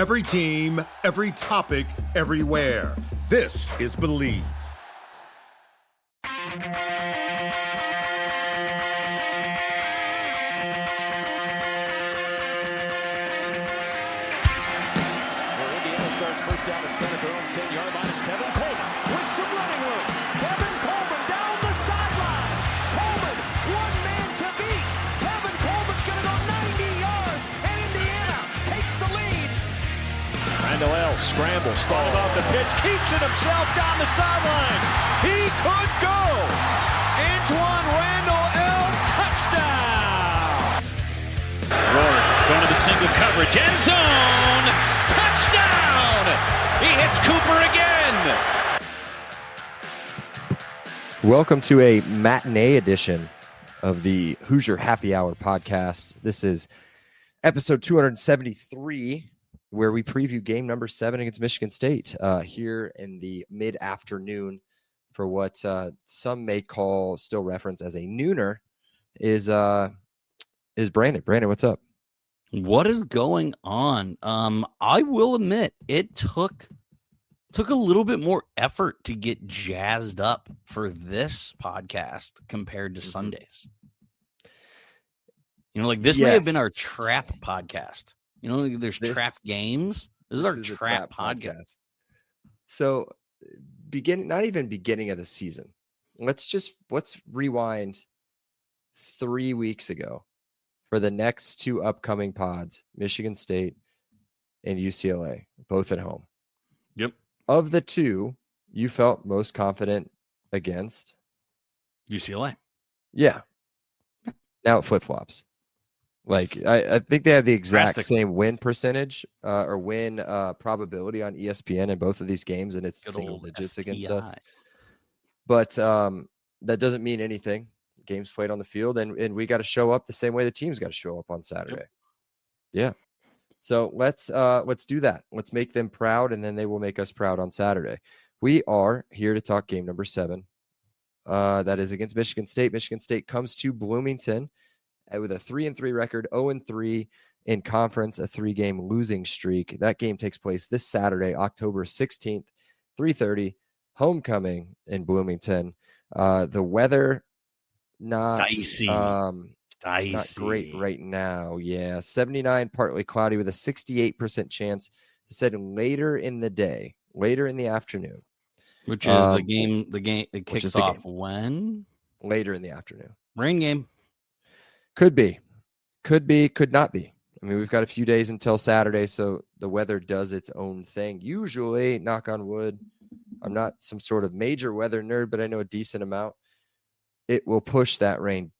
Every team, every topic, everywhere. This is Believe. First down at 10 at their own 10-yard line. Tevin Coleman with some running room. Tevin Coleman down the sideline. Coleman, one man to beat. Tevin Coleman's going to go 90 yards, and Indiana takes the lead. Randall L. scrambles, started off the pitch, keeps it himself down the sidelines. He could go. Antoine Randall L. touchdown. Rory going to the single coverage, end zone. He hits Cooper again. Welcome to a matinee edition of the Hoosier Happy Hour podcast. This is episode 273, where we preview game number 7 against Michigan State here in the mid-afternoon for what some may call, still reference as a nooner, is Brandon. Brandon, what's up? What is going on? I will admit it took a little bit more effort to get jazzed up for this podcast compared to Sundays. You know, like this may have been our trap podcast. You know, there's trap games. This is our trap podcast. So not even beginning of the season. Let's rewind 3 weeks ago. For the next 2 upcoming pods, Michigan State and UCLA, both at home. Yep. Of the 2, you felt most confident against? UCLA. Yeah. Now it flip-flops. Like, I think they have the exact same win percentage or win probability on ESPN in both of these games, and it's single digits against us. But that doesn't mean anything. Games played on the field, and we got to show up the same way the team's got to show up on Saturday. Yep. Yeah. So let's do that. Let's make them proud, and then they will make us proud on Saturday. We are here to talk game number 7. That is against Michigan State. Michigan State comes to Bloomington with a 3-3 record, 0-3 in conference, a 3-game losing streak. That game takes place this Saturday, October 16th, 3:30, homecoming in Bloomington. The weather not dicey. Not great right now. Yeah, 79, partly cloudy with a 68% chance. It said later in the day, later in the afternoon, which is the game. It kicks off when? Later in the afternoon. Rain game. Could be, could not be. I mean, we've got a few days until Saturday, so the weather does its own thing. Usually, knock on wood, I'm not some sort of major weather nerd, but I know a decent amount. It will push that rain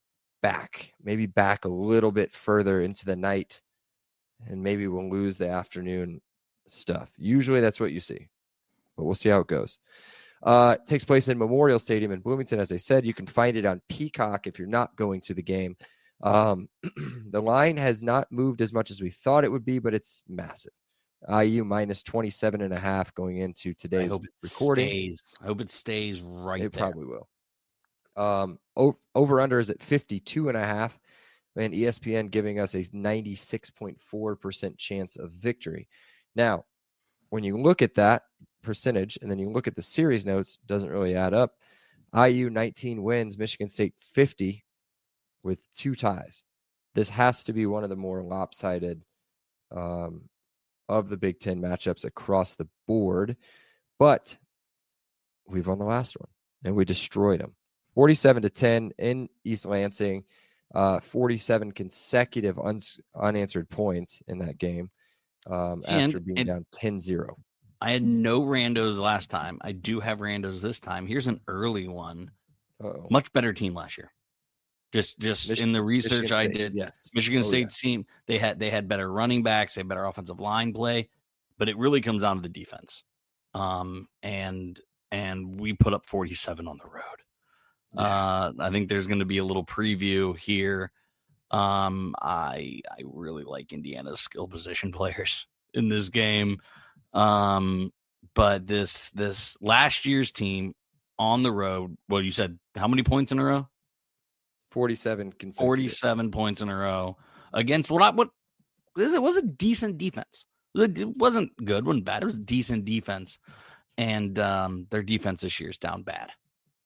back, maybe back a little bit further into the night, and maybe we'll lose the afternoon stuff. Usually that's what you see, but we'll see how it goes. It takes place in Memorial Stadium in Bloomington. As I said, you can find it on Peacock if you're not going to the game. The line has not moved as much as we thought it would be, but it's massive. IU minus 27.5 going into today's recording. I hope it stays right It there. probably will. Over under is at 52.5, and ESPN giving us a 96.4% chance of victory. Now, when you look at that percentage and then you look at the series notes, doesn't really add up. IU 19 wins, Michigan State 50 with 2 ties. This has to be one of the more lopsided of the Big Ten matchups across the board, but we've won the last one and we destroyed them. 47-10 in East Lansing, 47 consecutive unanswered points in that game after being down 10-0. I had no randos last time. I do have randos this time. Here's an early one. Uh-oh. Much better team last year. Just in the research I did, yes. Michigan State team, they had better running backs, they had better offensive line play, but it really comes down to the defense. And we put up 47 on the road. I think there's going to be a little preview here. I really like Indiana's skill position players in this game. But this last year's team on the road, well, you said how many points in a row? 47 consecutive. 47 points in a row against what was a decent defense. It wasn't good, wasn't bad. It was decent defense. And their defense this year is down bad.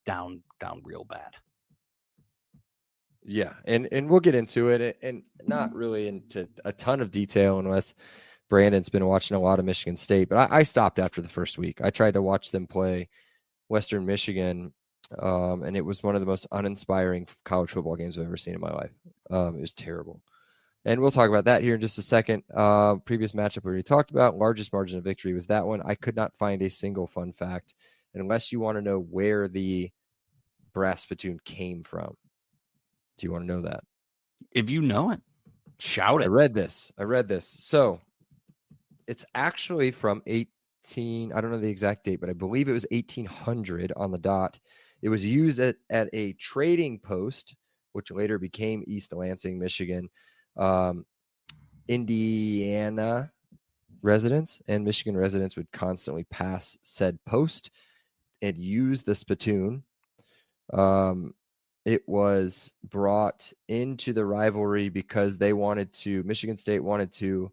Down real bad. Yeah, and we'll get into it, and not really into a ton of detail unless Brandon's been watching a lot of Michigan State. But I stopped after the first week. I tried to watch them play Western Michigan, and it was one of the most uninspiring college football games I've ever seen in my life. It was terrible. And we'll talk about that here in just a second. Previous matchup we already talked about, largest margin of victory was that one. I could not find a single fun fact, unless you want to know where the brass spittoon came from. Do you want to know that? If you know it, shout it. I read this. So it's actually from I don't know the exact date, but I believe it was 1800 on the dot. It was used at a trading post, which later became East Lansing, Michigan. Indiana residents and Michigan residents would constantly pass said post and use the spittoon. It was brought into the rivalry because Michigan State wanted to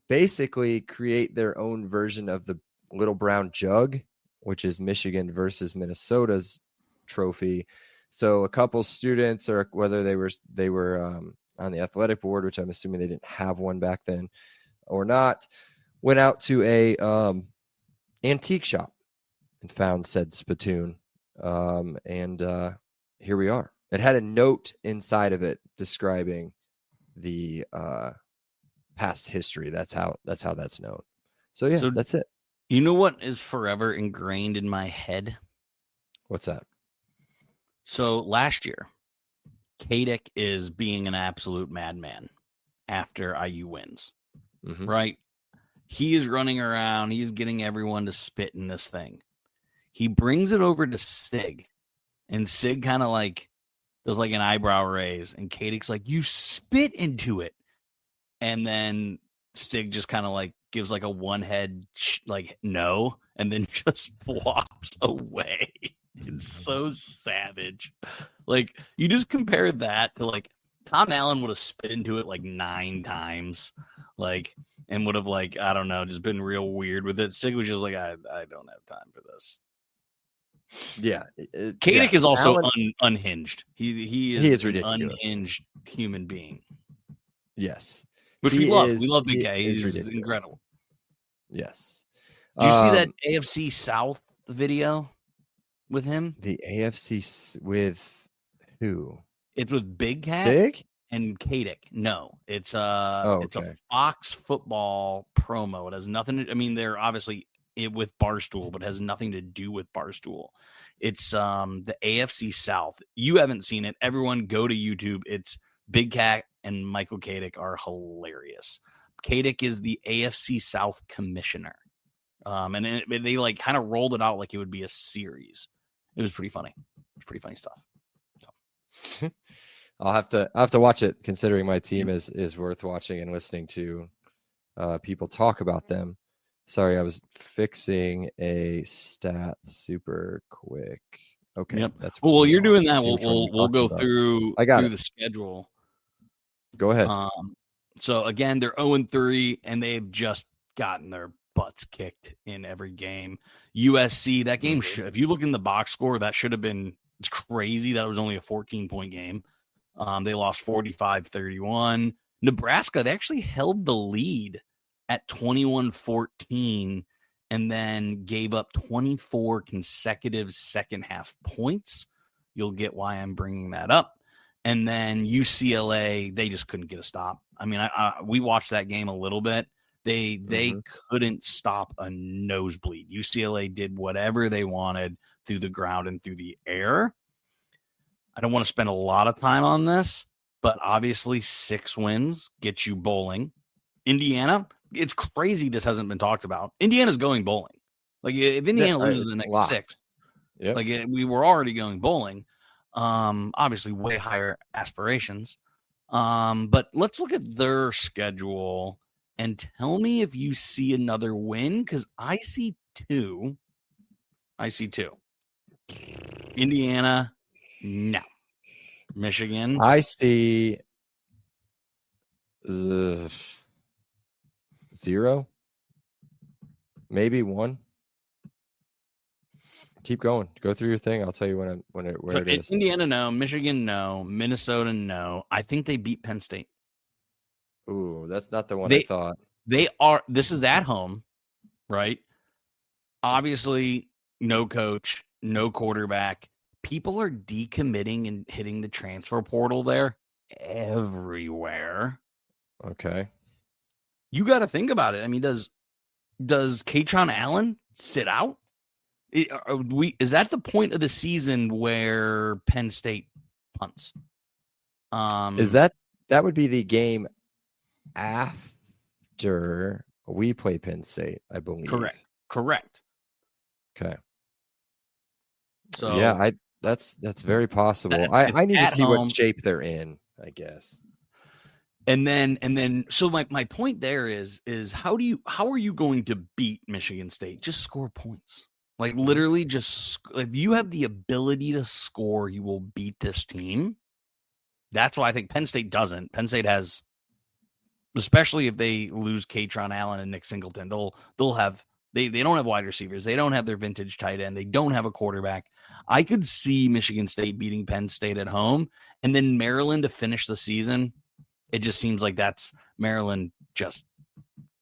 basically create their own version of the Little Brown Jug, which is Michigan versus Minnesota's trophy. So a couple students, or whether they were on the athletic board, which I'm assuming they didn't have one back then or not, went out to a antique shop and found said spittoon. Here we are. It had a note inside of it describing the past history. That's how that's known. So yeah, that's it. You know what is forever ingrained in my head? What's that? So last year, Kadick is being an absolute madman after IU wins, right? He is running around. He's getting everyone to spit in this thing. He brings it over to Sig, and Sig kind of like does like an eyebrow raise, and Kadick's like, "You spit into it," and then Sig just kind of like gives like a one head like no, and then just walks away. It's so savage. Like, you just compare that to like Tom Allen would have spit into it like 9 times, like, and would have like, I don't know, just been real weird with it. Sig was just like, I don't have time for this. Yeah, Kadick is also unhinged. He is an ridiculous. unhinged human being. Yes, which we love. We love Big K. He's incredible. Yes. Did you see that AFC South video with him? The AFC with who? It's with Big Cat Sig and Kadick. No, it's it's a Fox football promo. It has nothing to, I mean, they're obviously with Barstool, but it has nothing to do with Barstool. It's the AFC South. You haven't seen it. Everyone go to YouTube. It's Big Cat and Michael Kadick are hilarious. Kadick is the AFC South commissioner. And they like kind of rolled it out like it would be a series. It was pretty funny. It was pretty funny stuff. So. I'll have to watch it, considering my team is worth watching and listening to people talk about them. Sorry, I was fixing a stat super quick. Okay. Yep. That's well, you're doing that. We'll go through the schedule. Go ahead. So again, they're 0-3, and they've just gotten their butts kicked in every game. USC, that game, if you look in the box score, that should have been, it's crazy that it was only a 14-point game. They lost 45-31. Nebraska, they actually held the lead at 21-14 and then gave up 24 consecutive second half points. You'll get why I'm bringing that up. And then UCLA, they just couldn't get a stop. I mean, we watched that game a little bit. They couldn't stop a nosebleed. UCLA did whatever they wanted through the ground and through the air. I don't want to spend a lot of time on this, but obviously 6 wins gets you bowling. Indiana, it's crazy this hasn't been talked about. Indiana's going bowling. Like, if Indiana loses the next 6, like we were already going bowling. Obviously way higher aspirations. But let's look at their schedule and tell me if you see another win, because I see 2. Indiana, no. Michigan, I see 0. Maybe one. Keep going. Go through your thing. I'll tell you where it is. Indiana, no. Michigan, no. Minnesota, no. I think they beat Penn State. Ooh, that's not the one I thought. They are. This is at home, right? Obviously, no coach, no quarterback. People are decommitting and hitting the transfer portal there everywhere. Okay. You got to think about it. I mean, does Katron Allen sit out? Is that the point of the season where Penn State punts? Is that would be the game after we play Penn State, I believe. Correct. Okay. So yeah, that's very possible. I need to see what shape they're in, I guess. And then so my point there is how are you going to beat Michigan State? Just score points. Like literally just if you have the ability to score, you will beat this team. That's why I think Penn State doesn't. Penn State has, especially if they lose Katron Allen and Nick Singleton, they'll have they don't have wide receivers. They don't have their vintage tight end. They don't have a quarterback. I could see Michigan State beating Penn State at home, and then Maryland to finish the season. It just seems like that's Maryland just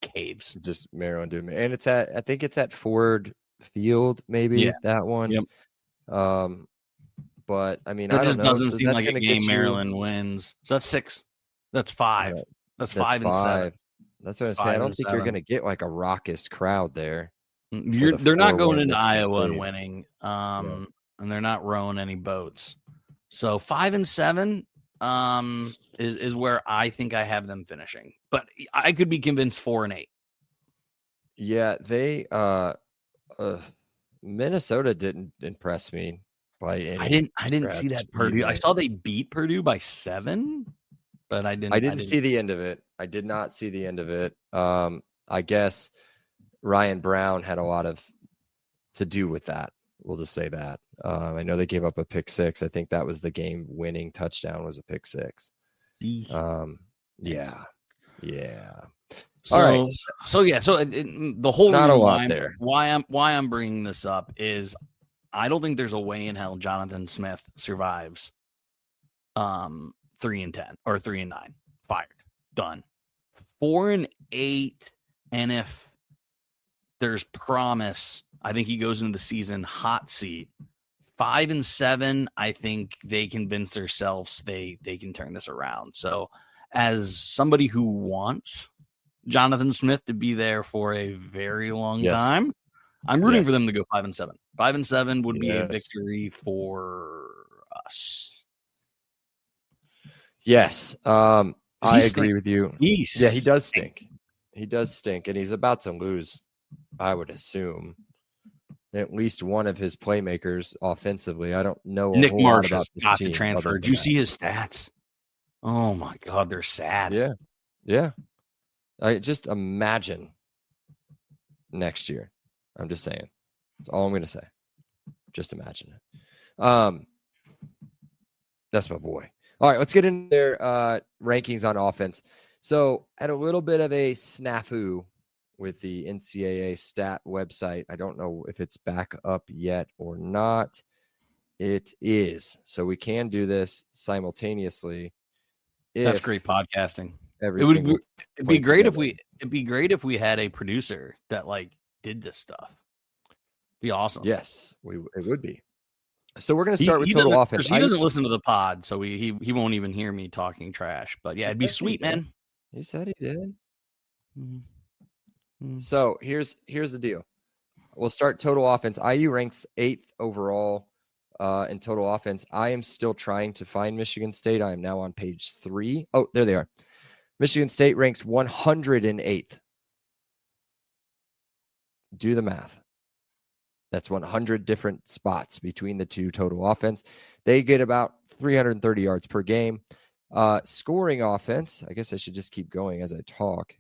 caves. Just Maryland doing it. And I think it's at Ford Field, maybe that one. Yep. But I mean, that I just don't know. doesn't seem like a game Maryland wins. So that's 6. That's 5. That's 5 and 7. That's what I'm saying. I don't think you're going to get like a raucous crowd there. They're not going into Iowa and winning. And they're not rowing any boats. So 5 and 7 is where I think I have them finishing. But I could be convinced 4 and 8. Yeah, they Minnesota didn't impress me by any. I didn't see that Purdue. I saw they beat Purdue by 7, but I didn't see the end of it. I did not see the end of it. I guess Ryan Brown had a lot to do with that. We'll just say that. I know they gave up a pick 6. I think that was the game-winning touchdown was a pick 6. Yeah. So, all right. So the whole not reason a lot there. Why I'm bringing this up is I don't think there's a way in hell Jonathan Smith survives 3 and 10 or 3 and 9. Fired. Done. 4 and 8. And if there's promise, I think he goes into the season hot seat. 5 and 7, I think they convince themselves they can turn this around. So as somebody who wants Jonathan Smith to be there for a very long time, I'm rooting for them to go 5 and 7. 5 and 7 would be a victory for us. Yes. I agree with you. He does stink. He does stink, and he's about to lose, I would assume, at least one of his playmakers offensively. I don't know. Nick Marsh about this got team to transfer. Do you see his stats? Oh my God, they're sad. Yeah. I just imagine next year. I'm just saying. That's all I'm going to say. Just imagine it. That's my boy. All right, let's get into their rankings on offense. So, at a little bit of a snafu with the NCAA stat website. I don't know if it's back up yet or not. It is. So we can do this simultaneously. That's great podcasting. It'd be great if we had a producer that did this stuff. Be awesome. Yes, it would be. So we're going to start with total offense. He doesn't listen to the pod, so he won't even hear me talking trash. But yeah, it'd be sweet, man. He said he did. Mm-hmm. So here's the deal. We'll start total offense. IU ranks 8th overall in total offense. I am still trying to find Michigan State. I am now on page 3. Oh, there they are. Michigan State ranks 108th. Do the math. That's 100 different spots between the two total offense. They get about 330 yards per game. Scoring offense, I guess I should just keep going as I talk.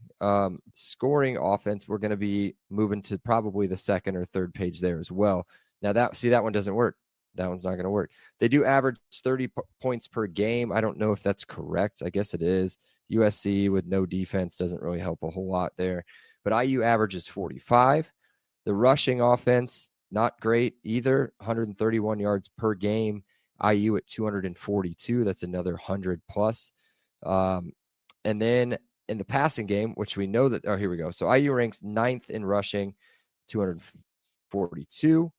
Scoring offense, we're going to be moving to probably the second or third page there as well. Now that one doesn't work. That one's not going to work. They do average 30 points per game. I don't know if that's correct. I guess it is. USC with no defense doesn't really help a whole lot there. But IU averages 45. The rushing offense, not great either. 131 yards per game. IU at 242. That's another 100 plus. And then in the passing game, which we know that, here we go. So IU ranks 9th in rushing, 242.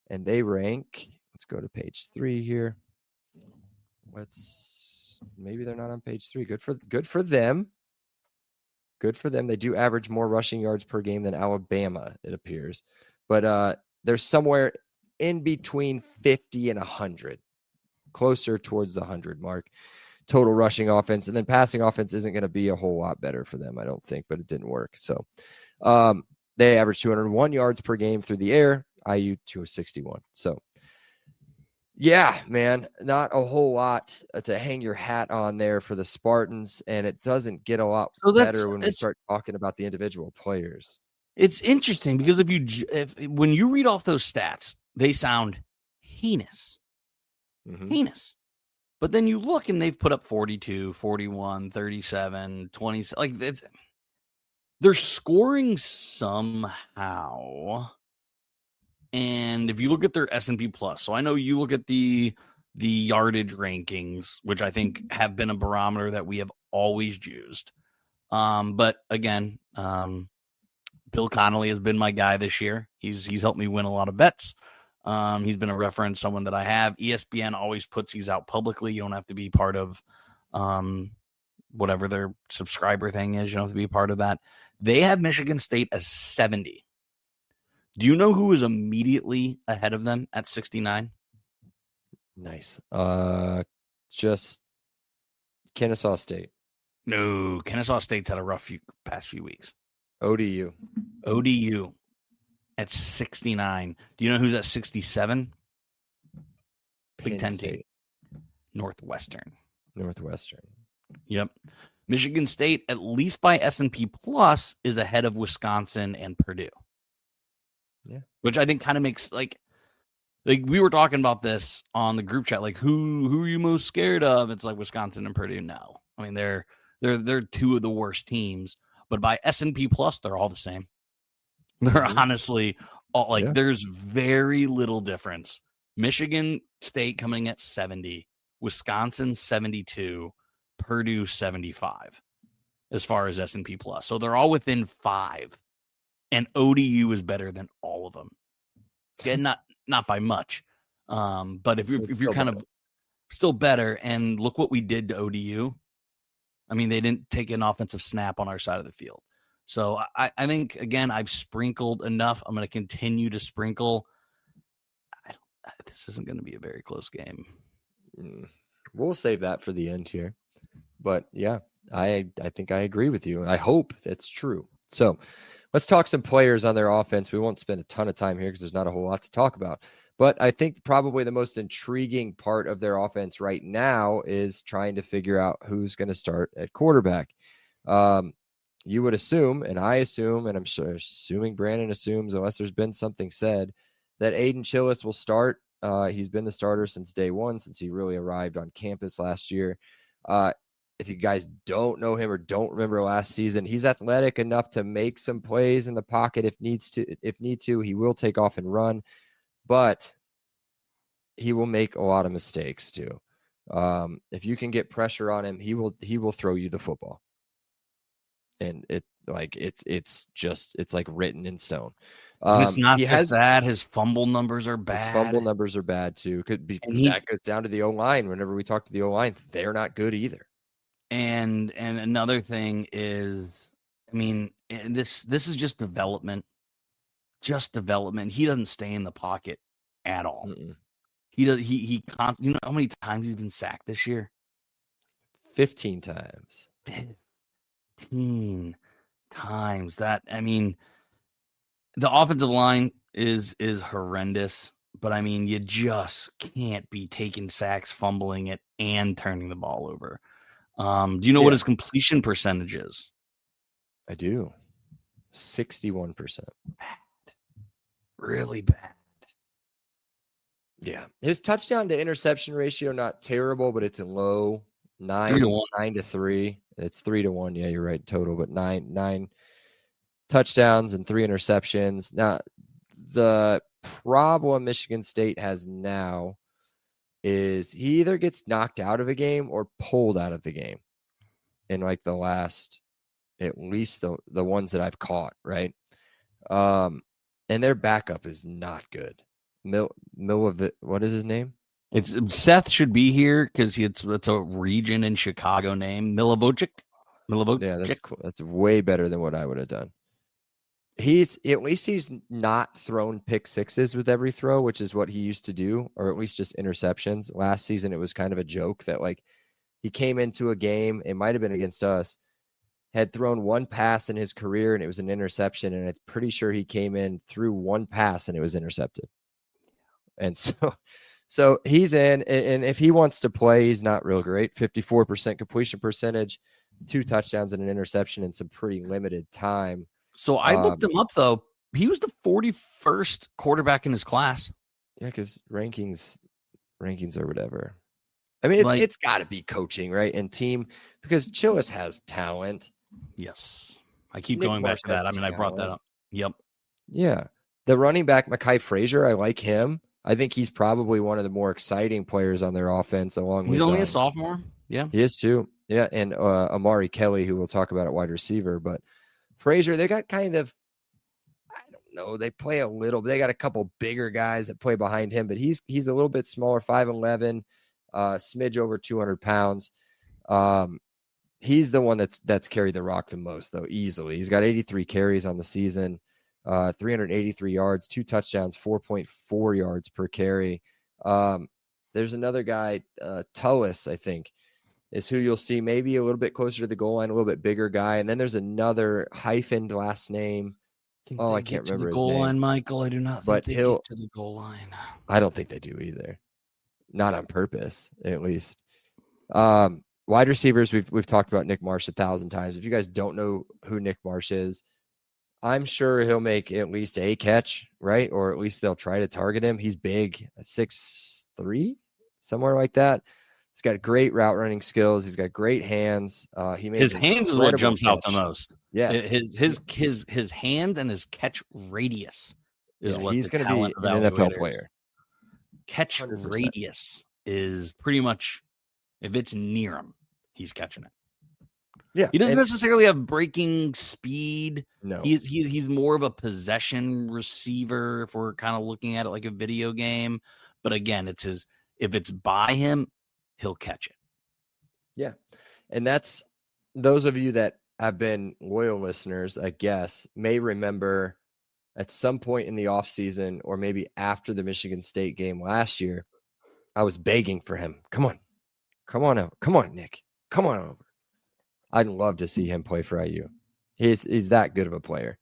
And they rank, let's go to page 3 here. Maybe they're not on page 3. Good for them. Good for them. They do average more rushing yards per game than Alabama, it appears. But they're somewhere in between 50 and 100, closer towards the 100 mark. Total rushing offense. And then passing offense isn't going to be a whole lot better for them, I don't think, but it didn't work. So they average 201 yards per game through the air, IU 261. So, yeah, man, not a whole lot to hang your hat on there for the Spartans, and it doesn't get a lot better when we start talking about the individual players. It's interesting because when you read off those stats, they sound heinous. Mm-hmm. Heinous. But then you look and they've put up 42, 41, 37, 20. Like they're scoring somehow. And if you look at their S&P Plus, so I know you look at the yardage rankings, which I think have been a barometer that we have always used. But again, Bill Connolly has been my guy this year. He's helped me win a lot of bets. He's been a reference, someone that I have. ESPN always puts these out publicly. You don't have to be part of whatever their subscriber thing is. You don't have to be a part of that. They have Michigan State as 70. Do you know who is immediately ahead of them at 69? Nice. Just Kennesaw State. No, Kennesaw State's had a rough past few weeks. ODU at 69. Do you know who's at 67? Big Ten team. Northwestern. Yep. Michigan State, at least by S&P Plus, is ahead of Wisconsin and Purdue. Yeah. Which I think kind of makes like we were talking about this on the group chat. Like who are you most scared of? It's like Wisconsin and Purdue. No. I mean, they're two of the worst teams, but by S&P Plus, they're all the same. They're honestly all there's very little difference. Michigan State coming at 70, Wisconsin 72, Purdue 75 as far as S&P Plus. So they're all within 5. And ODU is better than all of them. And not by much. But if you're kind of still better, and look what we did to ODU. I mean, they didn't take an offensive snap on our side of the field. So I think, again, I've sprinkled enough. I'm going to continue to sprinkle. This isn't going to be a very close game. We'll save that for the end here. But, yeah, I think I agree with you. I hope that's true. So let's talk some players on their offense. We won't spend a ton of time here because there's not a whole lot to talk about. But I think probably the most intriguing part of their offense right now is trying to figure out who's going to start at quarterback. You would assume, and I assume, and I'm sure assuming Brandon assumes, unless there's been something said, that Aiden Chillis will start. He's been the starter since day one, since he really arrived on campus last year. If you guys don't know him or don't remember last season, he's athletic enough to make some plays in the pocket if need to. He will take off and run, but he will make a lot of mistakes too. If you can get pressure on him, he will throw you the football. And it's like written in stone. And it's not just that. His fumble numbers are bad. His fumble numbers are bad too. That goes down to the O-line. Whenever we talk to the O-line, they're not good either. And another thing is, I mean, this is just development. Just development. He doesn't stay in the pocket at all. Mm-mm. He does. You know how many times he's been sacked this year? 15 times. 15 times. That, I mean, the offensive line is horrendous, but I mean, you just can't be taking sacks, fumbling it, and turning the ball over. Do you know what his completion percentage is? I do. 61%. Bad. Really bad. Yeah. His touchdown to interception ratio, not terrible, but it's low. 9 to 3. It's 3 to 1. Yeah, you're right. Total, but nine touchdowns and 3 interceptions. Now, the problem Michigan State has now is he either gets knocked out of a game or pulled out of the game in like the last, at least the ones that I've caught, right? And their backup is not good. What is his name? It's Seth should be here because it's a region in Chicago name. Milivojevic. Yeah, that's cool. That's way better than what I would have done. He's not thrown pick sixes with every throw, which is what he used to do, or at least just interceptions. Last season, it was kind of a joke that like he came into a game, it might have been against us, had thrown one pass in his career and it was an interception. And I'm pretty sure he came in through one pass and it was intercepted. And so he's in, and if he wants to play, he's not real great. 54% completion percentage, 2 touchdowns and an interception in some pretty limited time. So I looked him up, though. He was the 41st quarterback in his class. Yeah, because rankings or whatever. I mean, it's got to be coaching, right? And team, because Chillis has talent. Yes. I keep Nick going Marsh back to that. I mean, talent. I brought that up. Yep. Yeah. The running back, Mekhi Frazier, I like him. I think he's probably one of the more exciting players on their offense. He's only a sophomore. Yeah. He is too. Yeah. And Amari Kelly, who we'll talk about at wide receiver. But Frazier, they got kind of, I don't know, they play a little, they got a couple bigger guys that play behind him, but he's a little bit smaller, 5'11", smidge over 200 pounds. He's the one that's carried the rock the most, though, easily. He's got 83 carries on the season, 383 yards, 2 touchdowns, 4.4 yards per carry. There's another guy, Tullis, I think, is who you'll see maybe a little bit closer to the goal line, a little bit bigger guy. And then there's another hyphened last name. I can't remember his name. Goal line, Michael. I do not think they get to the goal line. I don't think they do either. Not on purpose, at least. Wide receivers, we've talked about Nick Marsh 1,000 times. If you guys don't know who Nick Marsh is, I'm sure he'll make at least a catch, right? Or at least they'll try to target him. He's big, 6'3", somewhere like that. He's got great route running skills. He's got great hands. His hands is what jumps out the most. Yes, his hands and his catch radius is what he's going to be an NFL player. Catch 100%. Radius is pretty much, if it's near him, he's catching it. Yeah, he doesn't necessarily have breaking speed. No, he's more of a possession receiver if we're kind of looking at it like a video game. But again, if it's by him, he'll catch it. Yeah. And that's, those of you that have been loyal listeners, I guess, may remember at some point in the offseason or maybe after the Michigan State game last year, I was begging for him. Come on out. Come on, Nick. Come on over. I'd love to see him play for IU. He's that good of a player.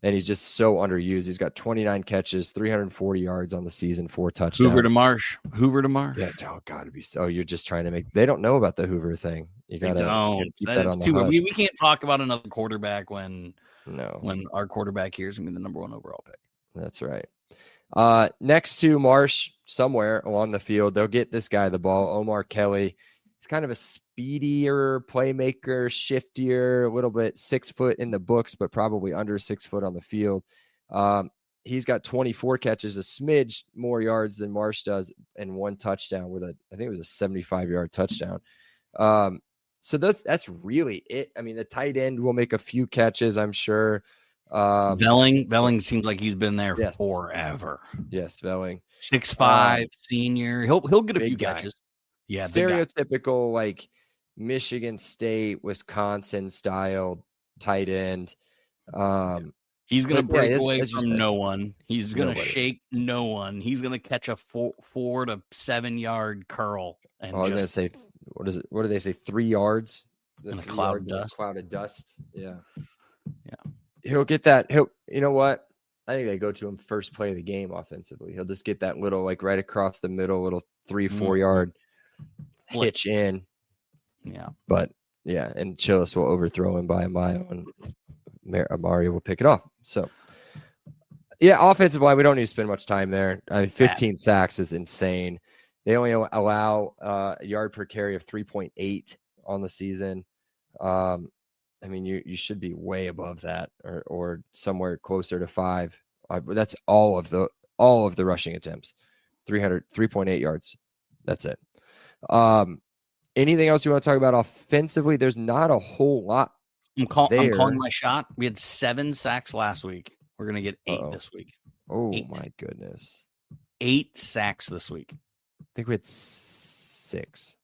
And he's just so underused. He's got 29 catches, 340 yards on the season, 4 touchdowns. Hoover to Marsh. Yeah, got to be so. You're just trying to make. They don't know about the Hoover thing. You got to. That's too. We can't talk about another quarterback when No. When our quarterback here is going to be the #1 overall pick. That's right. Next to Marsh, somewhere along the field, they'll get this guy the ball, Omar Kelly. He's kind of a speedier playmaker, shiftier, a little bit 6 foot in the books, but probably under 6 foot on the field. He's got 24 catches, a smidge more yards than Marsh does, and 1 touchdown with I think it was a 75-yard touchdown. So that's really it. I mean, the tight end will make a few catches, I'm sure. Velling seems like he's been there forever. Yes, Velling. 6'5", senior. He'll get a few guy. catches. Yeah, stereotypical like Michigan State, Wisconsin style tight end. He's going to break away from no one. He's going to shake no one. He's going to catch a 4 to 7 yard curl. And I was going to say, what is it? What do they say? 3 yards? In a cloud of dust. Cloud of dust. Yeah. Yeah. He'll get that. You know what? I think they go to him first play of the game offensively. He'll just get that little, like right across the middle, little 3-4 yard hitch in. Yeah. But yeah, and Chillis will overthrow him by a mile, and Amari will pick it off. So yeah, offensive line, we don't need to spend much time there. 15 sacks is insane. They only allow a yard per carry of 3.8 on the season. I mean, you should be way above that, or somewhere closer to 5 That's all of the rushing attempts. 3.8 yards. That's it. Anything else you want to talk about offensively? There's not a whole lot. I'm calling my shot. We had 7 sacks last week. We're going to get 8 this week. Oh, 8. my goodness. 8 sacks this week. I think we had 6.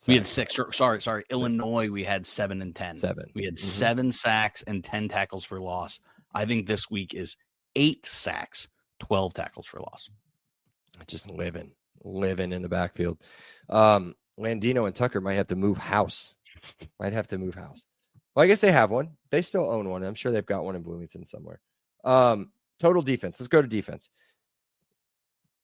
We had 6. Sorry. Illinois, we had 7 and 10. 7. We had 7 sacks and 10 tackles for loss. I think this week is 8 sacks, 12 tackles for loss. Just living in the backfield. Landino and Tucker might have to move house. Well, I guess they have one. They still own one. I'm sure they've got one in Bloomington somewhere. Total defense. Let's go to defense.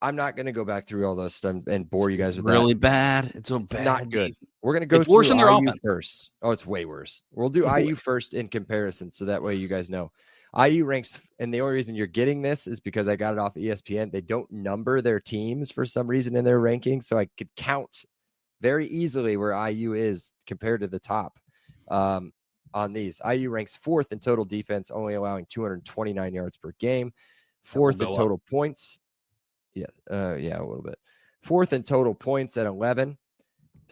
I'm not going to go back through all this and bore you guys with really that. bad. It's so It's bad. not good. We're going to go It's worse through than their IU offense. first. Oh, it's way worse. We'll do IU first in comparison, so that way you guys know. IU ranks, and the only reason you're getting this is because I got it off ESPN. They don't number their teams for some reason in their rankings, so I could count very easily where IU is compared to the top on these. IU ranks 4th in total defense, only allowing 229 yards per game. 4th in total points. Yeah, a little bit. 4th in total points at 11.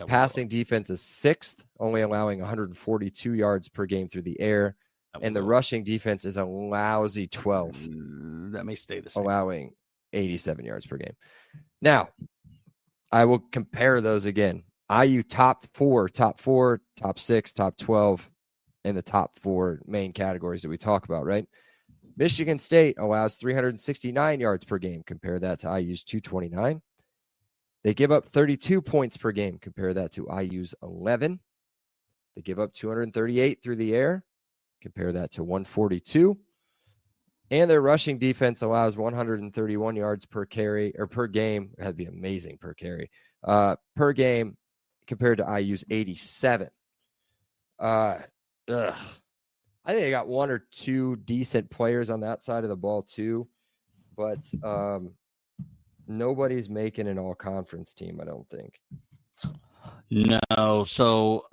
Passing defense is 6th, only allowing 142 yards per game through the air. And the rushing defense is a lousy 12th. That may stay the same. Allowing 87 yards per game. Now, I will compare those again. IU top 4, top 6, top 12 in the top 4 main categories that we talk about, right? Michigan State allows 369 yards per game. Compare that to IU's 229. They give up 32 points per game. Compare that to IU's 11. They give up 238 through the air. Compare that to 142. And their rushing defense allows 131 yards per carry or per game. That'd be amazing per carry. Per game compared to IU's 87. I think they got 1 or 2 decent players on that side of the ball too. But nobody's making an all-conference team, I don't think. No. So,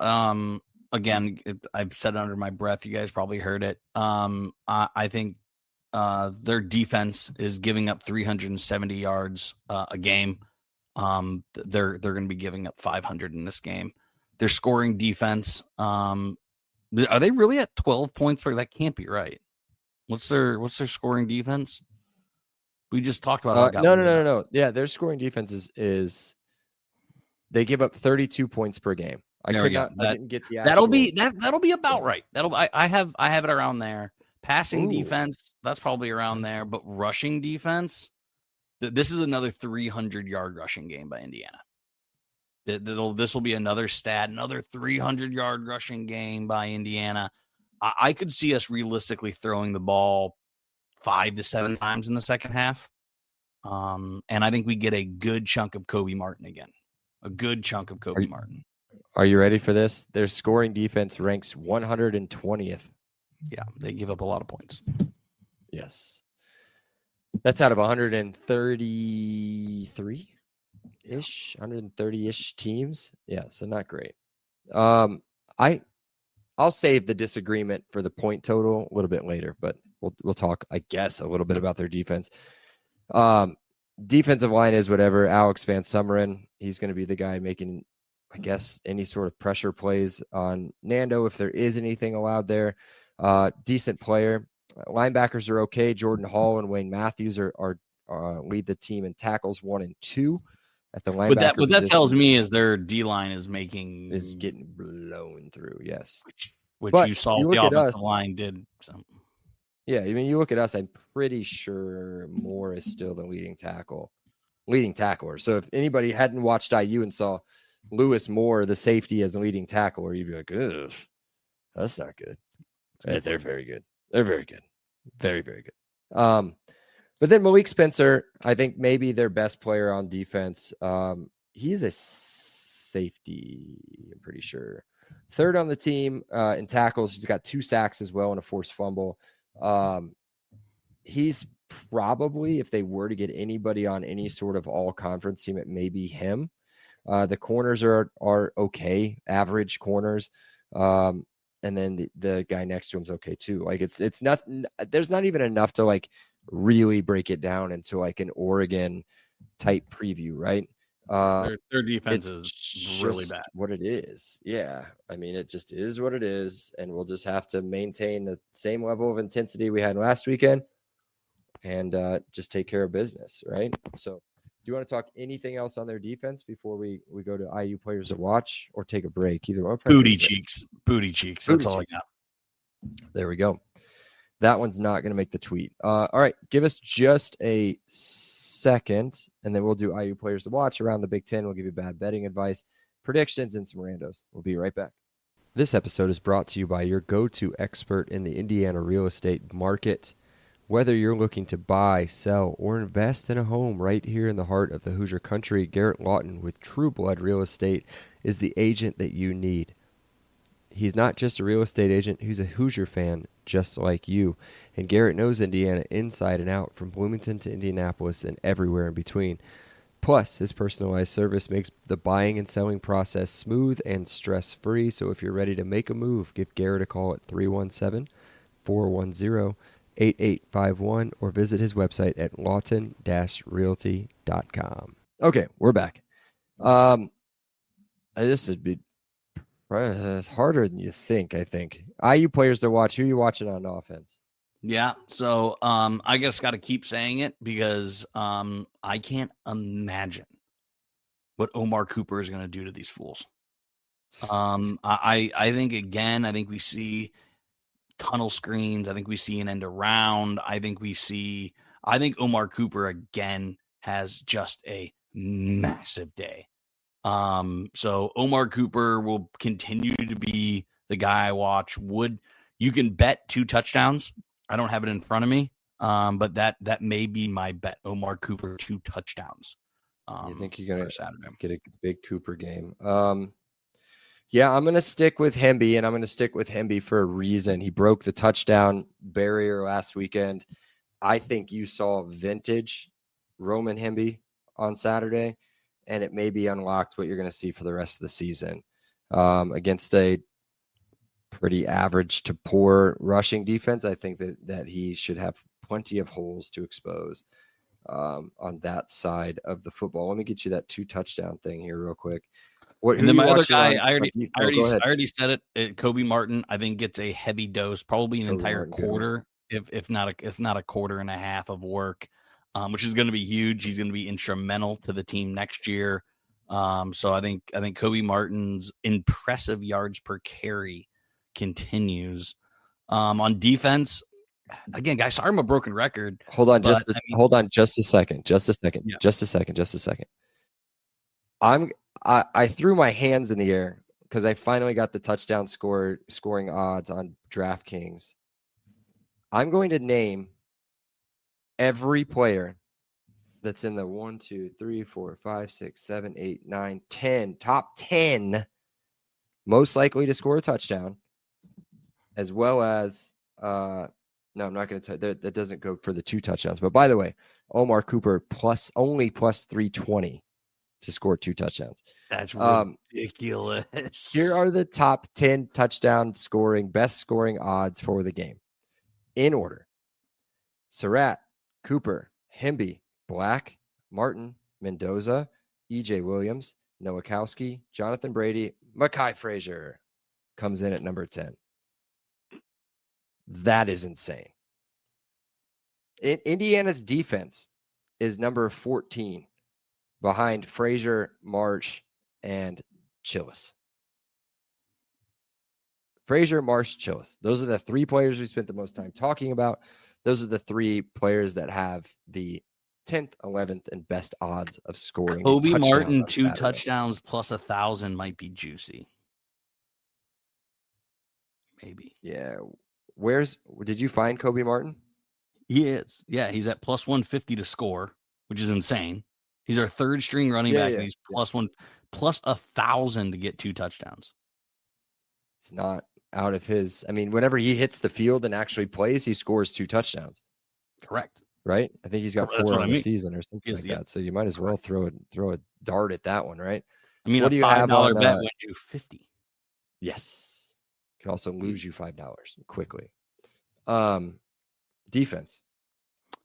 again, I've said it under my breath. You guys probably heard it. I think their defense is giving up 370 yards a game. They're going to be giving up 500 in this game. Their scoring defense. Are they really at 12 points per? That can't be right. What's their scoring defense? We just talked about. No. Yeah, their scoring defense is they give up 32 points per game. I didn't get the actual. That'll be about right. I have it around there. Passing defense, that's probably around there, but rushing defense, this is another 300-yard rushing game by Indiana. This will be another stat, another 300-yard rushing game by Indiana. I could see us realistically throwing the ball 5 to 7 times in the second half. And I think we get a good chunk of Kobe Martin again. A good chunk of Kobe Martin. Are you ready for this? Their scoring defense ranks 120th. Yeah, they give up a lot of points. Yes. That's out of 133-ish, 130-ish teams. Yeah, so not great. I'll save the disagreement for the point total a little bit later, but we'll talk, I guess, a little bit about their defense. Defensive line is whatever. Alex Van Sumeren, he's going to be the guy making, I guess, any sort of pressure plays on Nando if there is anything allowed there. Decent player. Linebackers are okay. Jordan Hall and Wayne Matthews are lead the team in tackles 1 and 2 at the linebacker. What that tells me is their D line is getting blown through. Yes, which you saw the offensive line did. So. Yeah, I mean, you look at us. I'm pretty sure Moore is still the leading tackler. So if anybody hadn't watched IU and saw Lewis Moore, the safety, as a leading tackler, you'd be like, ugh, that's not good. They're very good. They're very good. Very, very good. But then Malik Spencer, I think maybe their best player on defense. He's a safety, I'm pretty sure. 3rd on the team in tackles. He's got 2 sacks as well and a forced fumble. He's probably, if they were to get anybody on any sort of all-conference team, it may be him. The corners are okay, average corners. And then the guy next to him's okay too. Like it's nothing. There's not even enough to like really break it down into like an Oregon type preview, right? Their defense is really bad. What it is. Yeah. I mean, it just is what it is. And we'll just have to maintain the same level of intensity we had last weekend and just take care of business, right? So do you want to talk anything else on their defense before we go to IU players to watch or take a break? Either one. Booty cheeks. That's all I got. There we go. That one's not going to make the tweet. All right. Give us just a second, and then we'll do IU players to watch around the Big Ten. We'll give you bad betting advice, predictions, and some randos. We'll be right back. This episode is brought to you by your go-to expert in the Indiana real estate market. Whether you're looking to buy, sell, or invest in a home right here in the heart of the Hoosier country, Garrett Lawton with True Blood Real Estate is the agent that you need. He's not just a real estate agent, he's a Hoosier fan just like you. And Garrett knows Indiana inside and out, from Bloomington to Indianapolis and everywhere in between. Plus, his personalized service makes the buying and selling process smooth and stress-free. So if you're ready to make a move, give Garrett a call at 317-410-8851 or visit his website at lawton-realty.com. Okay, we're back. This would be it's harder than you think, I think. IU players to watch. Who are you watching on offense? Yeah, so I just got to keep saying it because I can't imagine what Omar Cooper is going to do to these fools. I think we see tunnel screens. I think we see an end around. I think Omar Cooper again has just a massive day. So Omar Cooper will continue to be the guy I watch. You can bet 2 touchdowns. I don't have it in front of me, but that may be my bet. Omar Cooper 2 touchdowns. You think you're gonna Saturday get a big Cooper game? Yeah, I'm gonna stick with Hemby, and I'm gonna stick with Hemby for a reason. He broke the touchdown barrier last weekend. I think you saw vintage Roman Hemby on Saturday, and it may be unlocked what you're going to see for the rest of the season against a pretty average to poor rushing defense. I think that he should have plenty of holes to expose on that side of the football. Let me get you that 2 touchdown thing here real quick. And then my other guy, I already said it. Kobe Martin, I think, gets a heavy dose, probably an entire quarter, if not a quarter and a half of work. Which is going to be huge. He's going to be instrumental to the team next year. So I think Kobe Martin's impressive yards per carry continues. On defense, again, guys, sorry I'm a broken record. Hold on just a second. I threw my hands in the air because I finally got the touchdown scoring odds on DraftKings. I'm going to name every player that's in the 1, 2, 3, 4, 5, 6, 7, 8, 9, 10, top 10 most likely to score a touchdown, as well as no, I'm not going to tell you that doesn't go for the 2 touchdowns. But by the way, Omar Cooper only plus 320 to score 2 touchdowns. That's ridiculous. Here are the top 10 touchdown best scoring odds for the game in order: Surratt, Cooper, Hemby, Black, Martin, Mendoza, E.J. Williams, Nowakowski, Jonathan Brady, Mekhi Frazier comes in at number 10. That is insane. Indiana's defense is number 14 behind Frazier, Marsh, and Chillis. Frazier, Marsh, Chillis. Those are the 3 players we spent the most time talking about. Those are the 3 players that have the 10th, 11th, and best odds of scoring. Kobe Martin 2 touchdowns plus 1,000 might be juicy. Maybe. Yeah. Did you find Kobe Martin? He is. Yeah, he's at plus 150 to score, which is insane. He's our 3rd string running back, and he's plus 1,000 to get 2 touchdowns. It's not out of his. I mean, whenever he hits the field and actually plays, he scores 2 touchdowns. Correct. Right? I think he's got 4 on the season or something like that. So you might as well throw a dart at that one, right? I mean, what a $5 bet wins you 50. Yes. Could also lose you $5 quickly. Defense.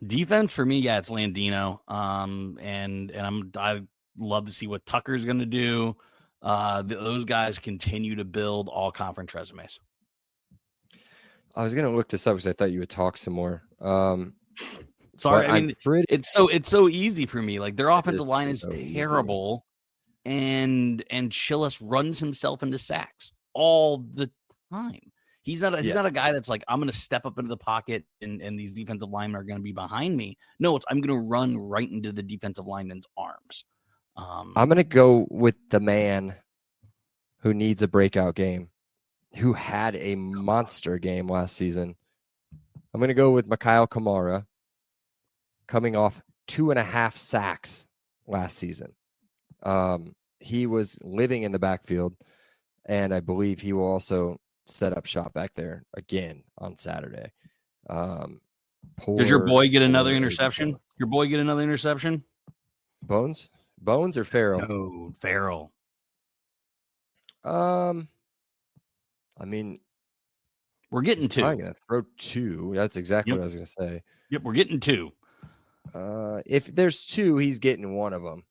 Defense for me, yeah, it's Landino. And I love to see what Tucker's going to do. Those guys continue to build all conference resumes. I was gonna look this up because I thought you would talk some more. Sorry, I mean it's so easy for me. Like their offensive line is so terrible, and Chillis runs himself into sacks all the time. He's not a guy that's like, I'm going to step up into the pocket and these defensive linemen are going to be behind me. No, I'm going to run right into the defensive lineman's arms. I'm going to go with the man who needs a breakout game, who had a monster game last season. I'm going to go with Mikhail Kamara, coming off 2.5 sacks last season. He was living in the backfield, and I believe he will also set up shop back there again on Saturday. Does your boy get another interception? Your boy get another interception? Bones or Farrell? No, Farrell. I mean, we're getting 2. I'm gonna throw 2. That's exactly what I was gonna say. Yep, we're getting 2. If there's 2, he's getting one of them.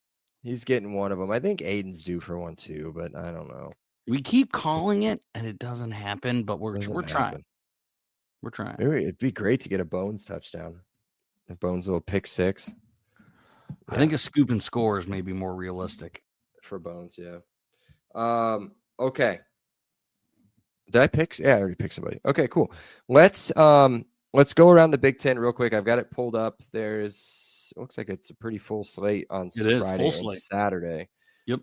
I think Aiden's due for 1 too, but I don't know. We keep calling it, and it doesn't happen. But we're trying. We're trying. Maybe it'd be great to get a Bones touchdown. A Bones will pick 6. I think a scoop and score is maybe more realistic for Bones. Yeah. Okay. Did I pick? Yeah, I already picked somebody. Okay, cool. Let's go around the Big Ten real quick. I've got it pulled up. Looks like it's a pretty full slate on Friday and Saturday. Yep.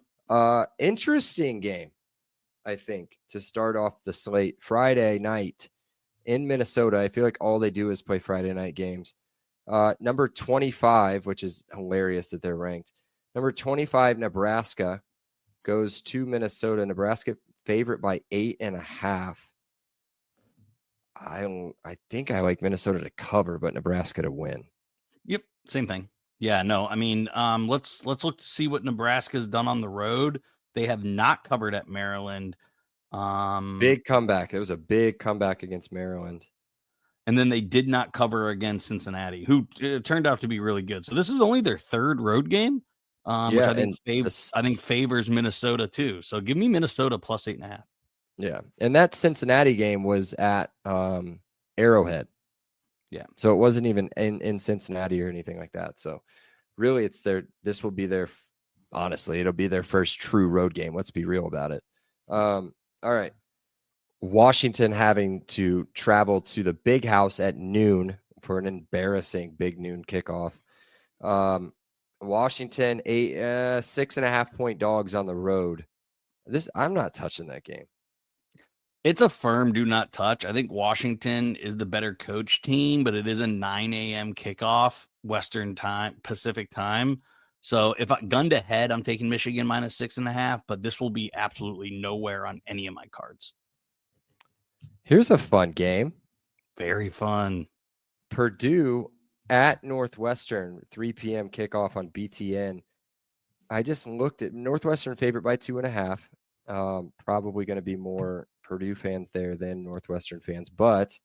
Interesting game, I think, to start off the slate. Friday night in Minnesota. I feel like all they do is play Friday night games. Number 25, which is hilarious that they're ranked. Number 25, Nebraska goes to Minnesota. Nebraska favorite by 8.5. I think I like Minnesota to cover, but Nebraska to win. Yep, same thing. Yeah, no, I mean, let's look to see what Nebraska's done on the road. They have not covered at Maryland. Big comeback. It was a big comeback against Maryland. And then they did not cover against Cincinnati, who turned out to be really good. So this is only their 3rd road game, which I think favors Minnesota too. So give me Minnesota plus 8.5. Yeah, and that Cincinnati game was at Arrowhead. Yeah, so it wasn't even in Cincinnati or anything like that. So really, this will be their, honestly, it'll be their first true road game. Let's be real about it. All right. Washington having to travel to the Big House at noon for an embarrassing big noon kickoff. Washington, 6.5 point dogs on the road. I'm not touching that game. It's a firm do not touch. I think Washington is the better coach team, but it is a 9 a.m. kickoff, Western time, Pacific time. So if I gun to head, I'm taking Michigan minus 6.5, but this will be absolutely nowhere on any of my cards. Here's a fun game. Very fun. Purdue at Northwestern, 3 p.m. kickoff on BTN. I just looked at Northwestern favorite by 2.5. Probably going to be more Purdue fans there than Northwestern fans, but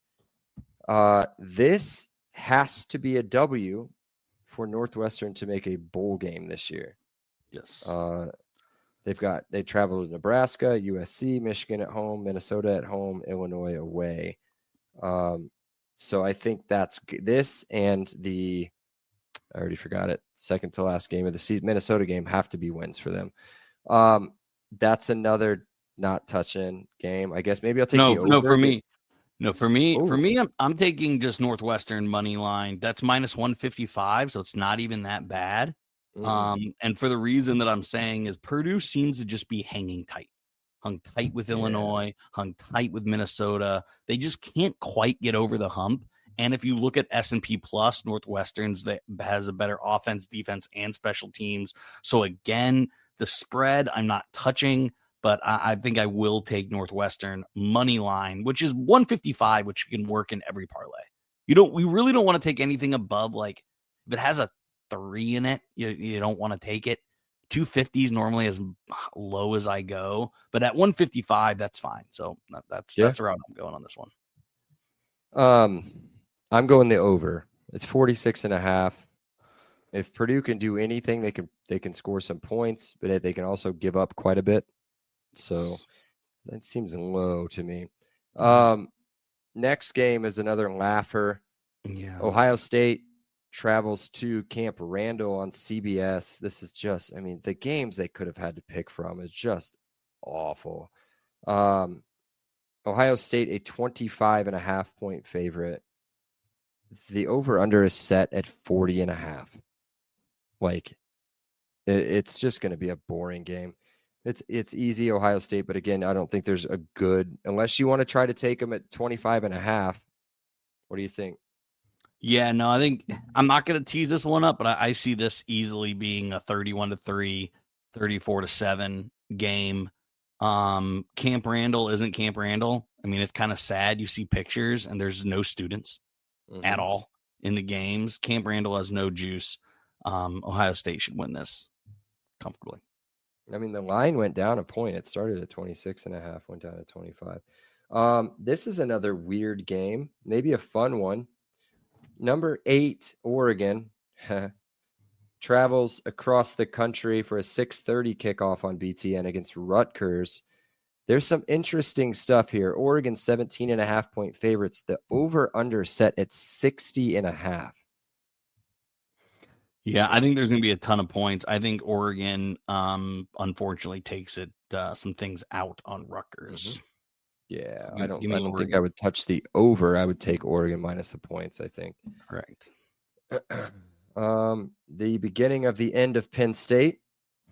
this has to be a W for Northwestern to make a bowl game this year. Yes. They travel to Nebraska, USC, Michigan at home, Minnesota at home, Illinois away. So I think that's this and I already forgot it. Second to last game of the season, Minnesota game, have to be wins for them. That's another not touching game. I guess maybe I'll take the over. For me, I'm taking just Northwestern money line. That's minus 155, so it's not even that bad. And for the reason that I'm saying is Purdue seems to just be hung tight with Illinois, hung tight with Minnesota. They just can't quite get over the hump. And if you look at S&P Plus, Northwestern's that has a better offense, defense, and special teams. So again, the spread I'm not touching, but I think I will take Northwestern money line, which is 155, which you can work in every parlay. We really don't want to take anything above, like, if it has a 3 in it, you don't want to take it. 250 is normally as low as I go, but at 155, that's fine. So that's the route I'm going on this one. I'm going the over. It's 46.5. If Purdue can do anything, they can score some points, but they can also give up quite a bit. So that seems low to me. Next game is another laugher. Yeah. Ohio State travels to Camp Randall on CBS. This is just, the games they could have had to pick from is just awful. Ohio State, a 25.5 point favorite. The over-under is set at 40.5. Like, it's just going to be a boring game. It's easy Ohio State, but again, I don't think there's a good, unless you want to try to take them at 25.5. What do you think? Yeah, no, I think I'm not going to tease this one up, but I see this easily being a 31-3, 34-7 game. Camp Randall isn't Camp Randall. It's kind of sad. You see pictures and there's no students at all in the games. Camp Randall has no juice. Ohio State should win this comfortably. The line went down a point. It started at 26.5, went down to 25. This is another weird game, maybe a fun one. Number 8, Oregon, travels across the country for a 6:30 kickoff on BTN against Rutgers. There's some interesting stuff here. Oregon 17.5 point favorites. The over-under set at 60.5. Yeah, I think there's going to be a ton of points. I think Oregon, unfortunately, takes it some things out on Rutgers. Yeah, I don't think I would touch the over. I would take Oregon minus the points, I think. Correct. The beginning of the end of Penn State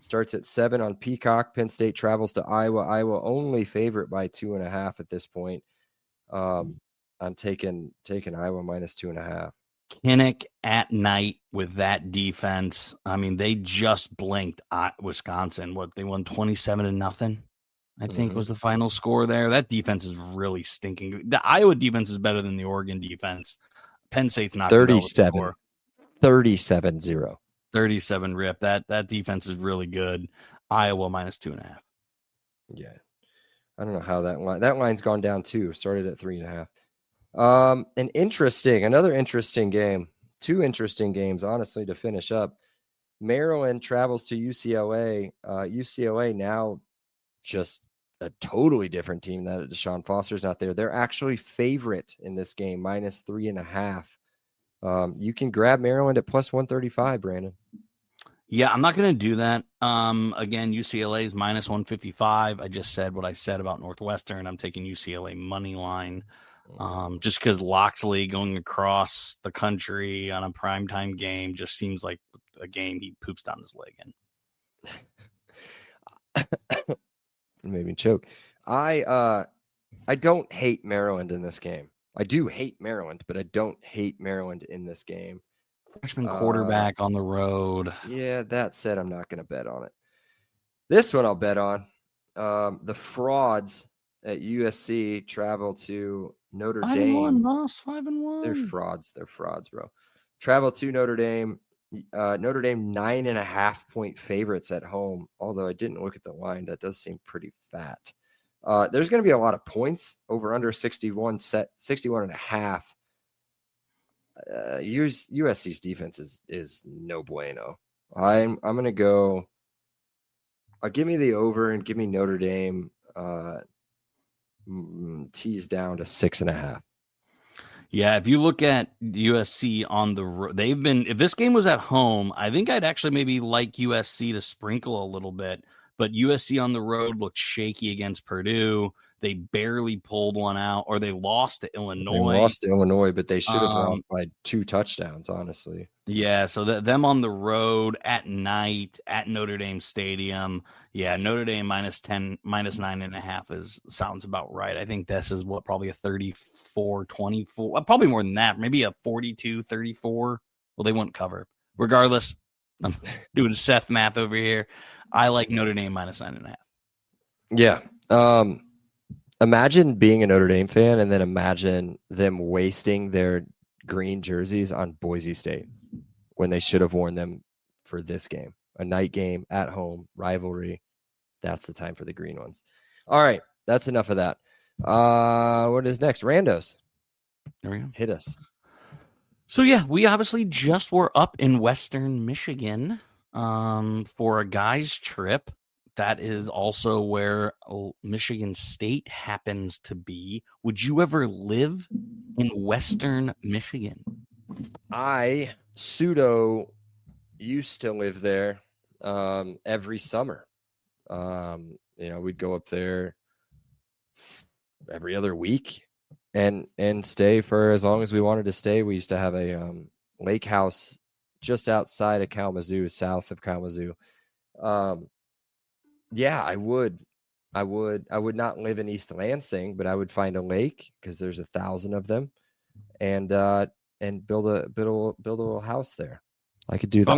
starts at 7 on Peacock. Penn State travels to Iowa. Iowa only favorite by 2.5 at this point. I'm taking Iowa minus 2.5. Kinnick at night with that defense. They just blinked Wisconsin. They won 27-0. I think was the final score there. That defense is really stinking. The Iowa defense is better than the Oregon defense. Penn State's not 37. 37-0. 37 rip. That defense is really good. Iowa minus 2.5. Yeah. I don't know how that line's gone down too. Started at 3.5. Another interesting game. 2 interesting games, honestly, to finish up. Maryland travels to UCLA. UCLA now just a totally different team now that Deshaun Foster's not there. They're actually favorite in this game, minus 3.5. You can grab Maryland at plus 135, Brandon. Yeah, I'm not going to do that. Again, UCLA is minus 155. I just said what I said about Northwestern. I'm taking UCLA money line. Just because Loxley going across the country on a primetime game just seems like a game he poops down his leg in. It made me choke. I don't hate Maryland in this game. I do hate Maryland, but I don't hate Maryland in this game. Freshman quarterback on the road. Yeah, that said, I'm not going to bet on it. This one I'll bet on. The frauds at USC travel to Notre Dame. 5-1, boss. 5-1. They're frauds. They're frauds, bro. Travel to Notre Dame. Notre Dame 9.5 point favorites at home. Although I didn't look at the line, that does seem pretty fat. There's going to be a lot of points. Over under 61.5. USC's defense is no bueno. I'm going to go. Give me the over and give me Notre Dame. Tease down to 6.5. Yeah, if you look at USC on the road, if this game was at home, I think I'd actually maybe like USC to sprinkle a little bit. But USC on the road looked shaky against Purdue. They barely pulled one out, or they lost to Illinois. They lost to Illinois, but they should have lost by 2 touchdowns, honestly. Yeah, so them on the road at night at Notre Dame Stadium. Yeah, Notre Dame minus 9.5 sounds about right. I think this is probably a 34-24, probably more than that, maybe a 42-34. Well, they wouldn't cover. Regardless, I'm doing Seth math over here. I like Notre Dame minus 9.5. Yeah. Imagine being a Notre Dame fan and then imagine them wasting their green jerseys on Boise State when they should have worn them for this game. A night game at home, rivalry. That's the time for the green ones. All right. That's enough of that. What is next? Randos. There we go. Hit us. So yeah, we obviously just were up in Western Michigan for a guys trip. That is also where Michigan State happens to be. Would you ever live in Western Michigan? I pseudo used to live there every summer. We'd go up there every other week and stay for as long as we wanted to stay. We used to have a lake house just outside of Kalamazoo, south of Kalamazoo. Yeah, I would not live in East Lansing, but I would find a lake because there's 1,000 of them, and build a little house there. I could do that. If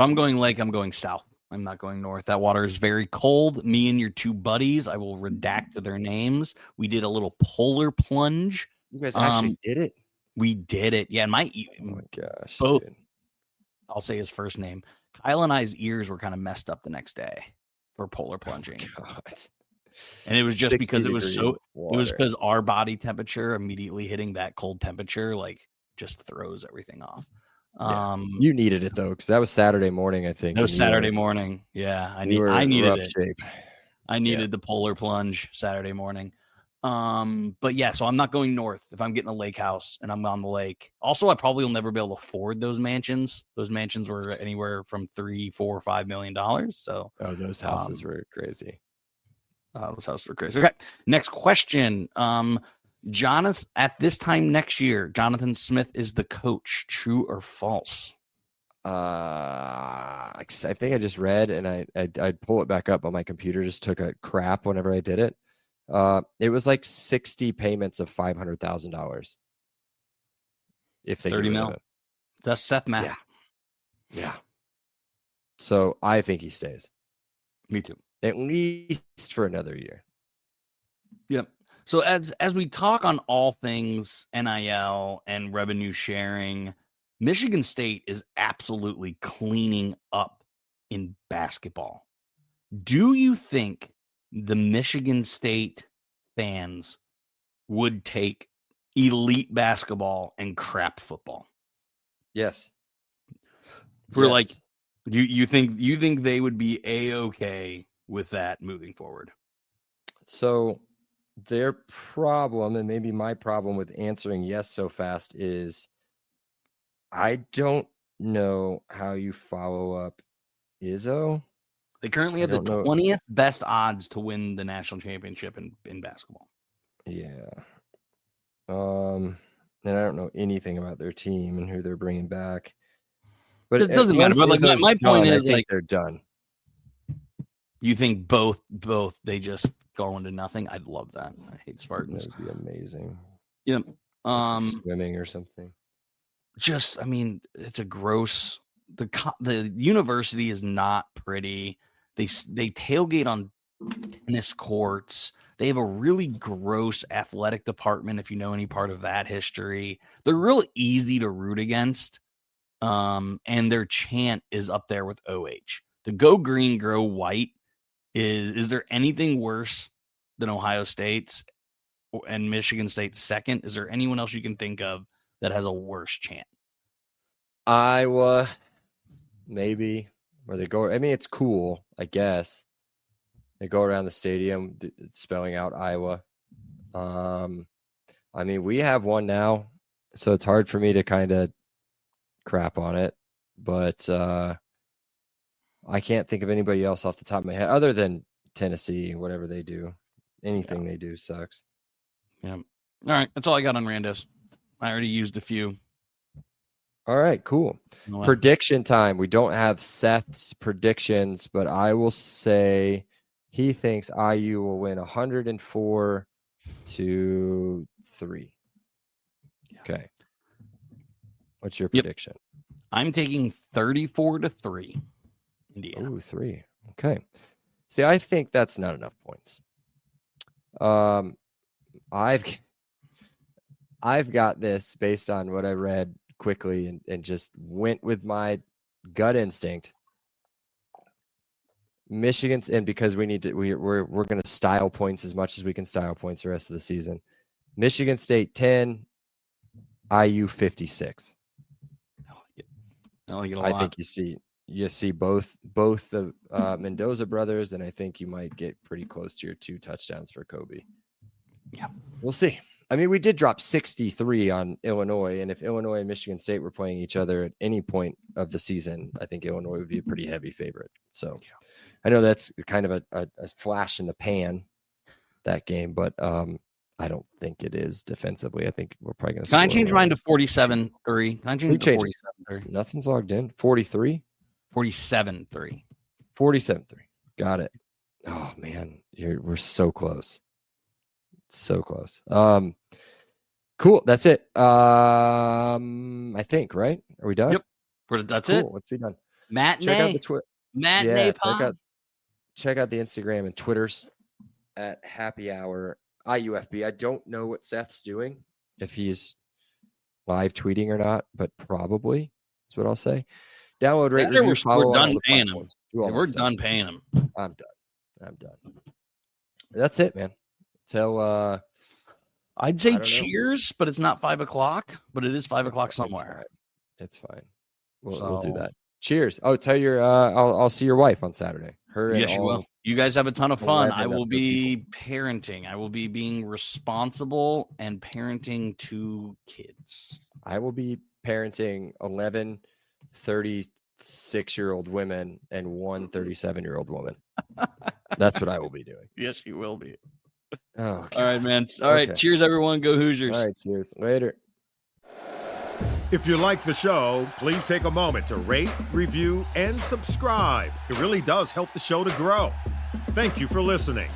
I'm going lake, I'm going south. I'm not going north. That water is very cold. Me and your two buddies, I will redact their names. We did a little polar plunge. You guys actually did it? We did it. Yeah, oh my gosh. Both. Dude. I'll say his first name. Kyle and I's ears were kind of messed up the next day for polar plunging. Oh, God. And it was just because it was because water. our body temperature immediately hitting that cold temperature just throws everything off. Yeah. You needed it though, because that was Saturday morning, I think. That was Saturday morning. Yeah, I needed it. Shape. I needed the polar plunge Saturday morning. But yeah, so I'm not going north if I'm getting a lake house and I'm on the lake. Also, I probably will never be able to afford those mansions. Those mansions were anywhere from $3, $4, $5 million. So those houses were crazy. Those houses were crazy. Okay, next question. Jonathan, at this time next year, Jonathan Smith is the coach. True or false? I think I just read, and I'd pull it back up, but my computer just took a crap whenever I did it. It was like 60 payments of $500,000. If they 30 mil. That's Seth math. Yeah. So I think he stays. Me too. At least for another year. Yep. So as we talk on all things NIL and revenue sharing, Michigan State is absolutely cleaning up in basketball. Do you think the Michigan State fans would take elite basketball and crap football? Yes. You think they would be A-okay with that moving forward? So their problem, and maybe my problem with answering yes so fast, is I don't know how you follow up Izzo. They currently have the 20th best odds to win the national championship in basketball. Yeah. And I don't know anything about their team and who they're bringing back. But it doesn't matter. But my point is, they're done. You think both they just go into nothing? I'd love that. I hate Spartans. That would be amazing. Yeah. Swimming or something. It's a gross. The university is not pretty. They tailgate on tennis courts. They have a really gross athletic department. If you know any part of that history, they're real easy to root against. And their chant is up there with OH. The Go Green, Grow White. Is there anything worse than Ohio State's and Michigan State's second? Is there anyone else you can think of that has a worse chant? Iowa, maybe, where they go. I mean, it's cool, I guess. They go around the stadium spelling out Iowa. We have one now, so it's hard for me to kind of crap on it, but I can't think of anybody else off the top of my head other than Tennessee. Whatever they do, anything they do sucks. Yeah. All right, that's all I got on randos. I already used a few. All right, cool. Prediction time. We don't have Seth's predictions, but I will say he thinks IU will win 104-3. Okay. What's your prediction? I'm taking 34-3. Indiana. Ooh, 3. Okay. See, I think that's not enough points. I've got this based on what I read quickly and just went with my gut instinct. Michigan's, and because we're going to style points as much as we can style points the rest of the season. Michigan State 10, IU 56. I like it a I lot. think you see both the Mendoza brothers, and I think you might get pretty close to your 2 touchdowns for Kobe. Yeah, we'll see. I mean, we did drop 63 on Illinois, and if Illinois and Michigan State were playing each other at any point of the season, I think Illinois would be a pretty heavy favorite. So I know that's kind of a flash in the pan, that game, but I don't think it is defensively. I think we're probably going to. Can I change mine to 47-3? Can I change it to 47-3? Nothing's logged in. 43? 47-3. 47-3. Got it. Oh, man. We're so close. So close. Cool. That's it. I think, right? Are we done? Yep. That's cool. it. Let's be done. Matinee. Check out the Twitter. Matinee pod. Check out the Instagram and Twitters at Happy Hour IUFB. I don't know what Seth's doing, if he's live tweeting or not, but probably is what I'll say. Download, rate, review, follow. We're done paying him. We're done paying him. I'm done. That's it, man. So I'd say cheers, but it's not 5 o'clock, but it is 5 o'clock somewhere. It's fine. We'll do that. Cheers. Oh, tell your I'll see your wife on Saturday. Yes, you will. You guys have a ton of fun. I will be parenting. I will be being responsible and parenting 2 kids. I will be parenting 11 36-year-old women and 1 37-year-old woman. That's what I will be doing. Yes, you will be. Oh, all right, man. All right. Cheers, everyone. Go Hoosiers. All right. Cheers. Later. If you like the show, please take a moment to rate, review, and subscribe. It really does help the show to grow. Thank you for listening.